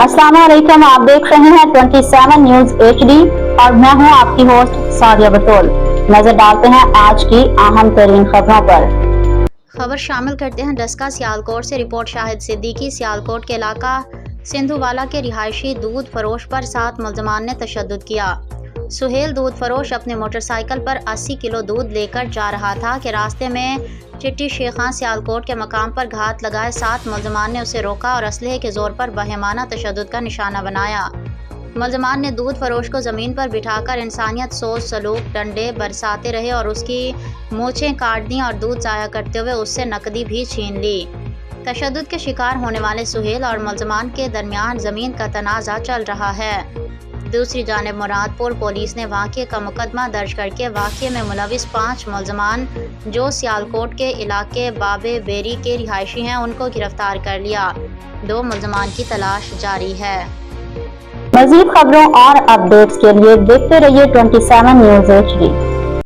अस्सलाम वालेकुम, आप देख रहे हैं 27 न्यूज HD और मैं हूं आपकी होस्ट सादिया बतौल। नजर डालते हैं आज की अहम तरीन खबरों पर। खबर शामिल करते हैं डस्का सियालकोट से। रिपोर्ट शाहिद सिद्दीकी। सियालकोट के इलाका सिंधुवाला के रिहायशी दूध फरोश पर 7 मुलजमान ने तशद्दुद किया। सुहेल दूध फरोश अपने मोटरसाइकिल पर 80 किलो दूध लेकर जा रहा था कि रास्ते में चिट्टी शेखां सियालकोट के मकाम पर घात लगाए 7 मुलजमान ने उसे रोका और असलहे के जोर पर बहेमाना तशद्दुद का निशाना बनाया। मुलजमान ने दूध फरोश को ज़मीन पर बिठाकर इंसानियत सोच सलूक डंडे बरसाते रहे और उसकी मूछें काट दी और दूध ज़ाया करते हुए उससे नकदी भी छीन ली। तशद्दुद के शिकार होने वाले सुहेल और मुलजमान के दरमियान ज़मीन का तनाज़ा चल रहा है। दूसरी जानिब मुरादपुर पुलिस ने वाक़े का मुकदमा दर्ज करके वाक़े में मुलविस 5 मुलजमान जो सियालकोट के इलाके बाबे बेरी के रिहायशी हैं उनको गिरफ्तार कर लिया। 2 मुलजमान की तलाश जारी है। मज़ीद खबरों और अपडेट्स के लिए देखते रहिए 27 न्यूज HD।